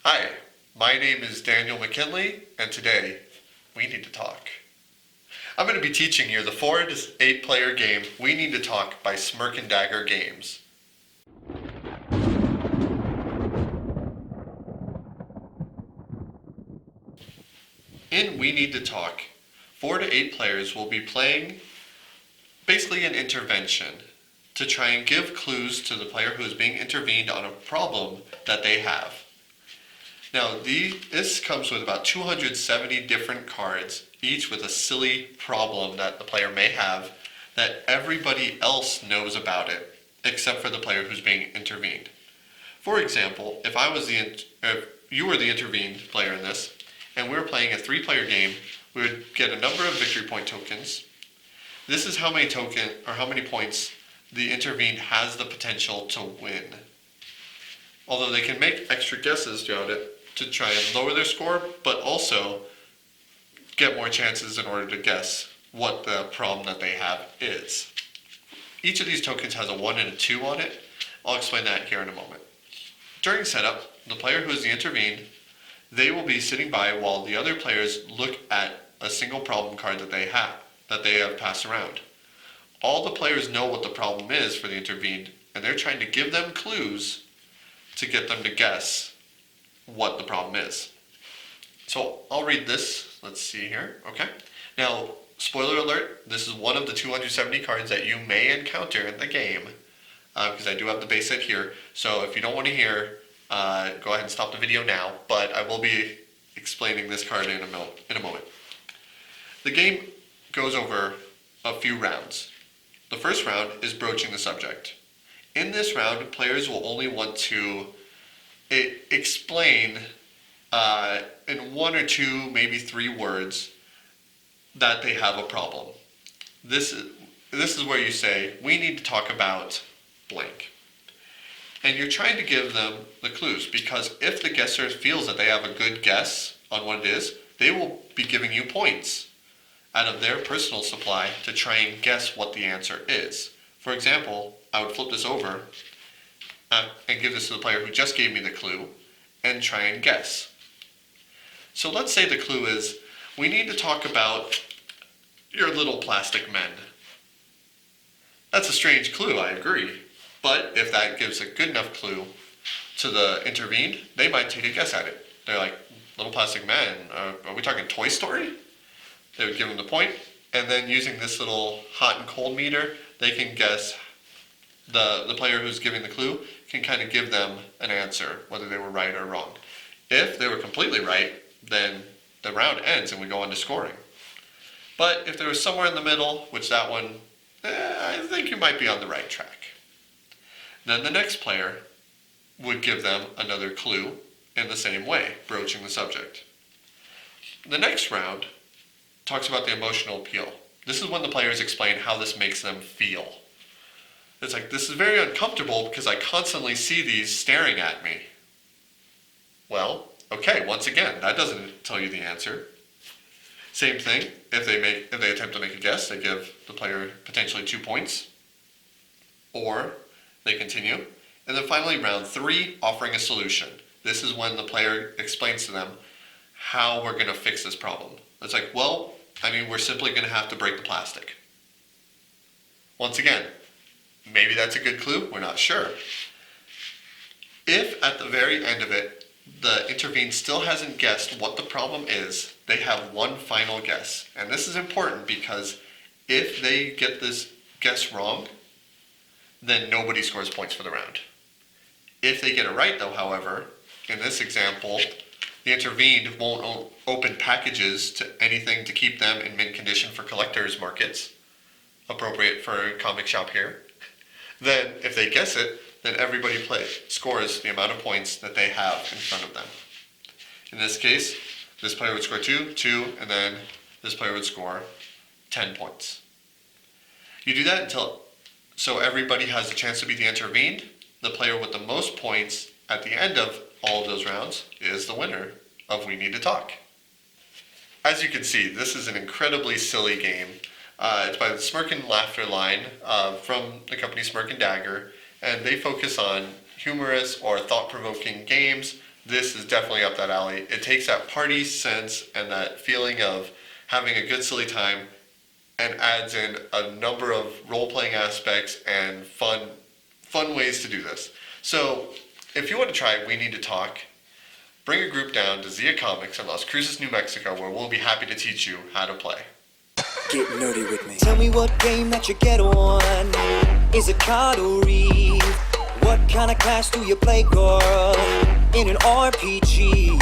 Hi, my name is Daniel McKinley, and today we need to talk. I'm going to be teaching you the 4 to 8 player game We Need to Talk by Smirk Laughter Games. In We Need to Talk, 4 to 8 players will be playing basically an intervention to try and give clues to the player who is being intervened on a problem that they have. Now, this comes with about 270 different cards, each with a silly problem that the player may have that everybody else knows about it, except for the player who's being intervened. For example, if you were the intervened player in this, and we were playing a 3-player game, we would get a number of victory point tokens. This is how many points the intervened has the potential to win. Although they can make extra guesses throughout it to try and lower their score, but also get more chances in order to guess what the problem that they have is. Each of these tokens has a 1 and a 2 on it. I'll explain that here in a moment. During setup, the player who is the intervened, they will be sitting by while the other players look at a single problem card that they have passed around. All the players know what the problem is for the intervened, and they're trying to give them clues to get them to guess what the problem is. So I'll read this. Let's see here. Okay. Now, spoiler alert, this is one of the 270 cards that you may encounter in the game, because I do have the base set here. So if you don't want to hear, go ahead and stop the video now, but I will be explaining this card in a moment. The game goes over a few rounds. The first round is Broaching the Subject. In this round, players will only want to explain in 1 or 2, maybe 3 words that they have a problem. This is where you say, we need to talk about blank. And you're trying to give them the clues, because if the guesser feels that they have a good guess on what it is, they will be giving you points out of their personal supply to try and guess what the answer is. For example, I would flip this over and give this to the player who just gave me the clue and try and guess. So let's say the clue is, we need to talk about your little plastic men. That's a strange clue, I agree. But if that gives a good enough clue to the intervened, they might take a guess at it. They're like, little plastic men, are we talking Toy Story? They would give them the point, and then using this little hot and cold meter, they can guess, the player who's giving the clue can kind of give them an answer, whether they were right or wrong. If they were completely right, then the round ends and we go on to scoring. But if they were somewhere in the middle, which that one, I think you might be on the right track. Then the next player would give them another clue in the same way, broaching the subject. The next round talks about the emotional appeal. This is when the players explain how this makes them feel. It's like, this is very uncomfortable because I constantly see these staring at me. Well, okay, once again, that doesn't tell you the answer. Same thing, if they attempt to make a guess, they give the player potentially 2 points. Or they continue. And then finally, round 3, offering a solution. This is when the player explains to them how we're going to fix this problem. It's like, well, we're simply going to have to break the plastic. Once again, maybe that's a good clue, we're not sure. If at the very end of it, the intervened still hasn't guessed what the problem is, they have one final guess. And this is important because if they get this guess wrong, then nobody scores points for the round. If they get it right though, however, in this example, the intervened won't open packages to anything to keep them in mint condition for collectors markets, appropriate for a comic shop here. Then, if they guess it, then everybody scores the amount of points that they have in front of them. In this case, this player would score 2, and then this player would score 10 points. You do that so everybody has a chance to be the intervened. The player with the most points at the end of all of those rounds is the winner of We Need to Talk. As you can see, this is an incredibly silly game. It's by the Smirk Laughter line from the company Smirk and Dagger, and they focus on humorous or thought-provoking games this is definitely up that alley. It takes that party sense and that feeling of having a good silly time and adds in a number of role-playing aspects and fun ways to do this. So if you want to try We Need to Talk, bring a group down to Zia Comics in Las Cruces, New Mexico, where we'll be happy to teach you how to play. Get nerdy with me. Tell me what game that you get on. Is it card or read? What kind of class do you play, girl? In an RPG?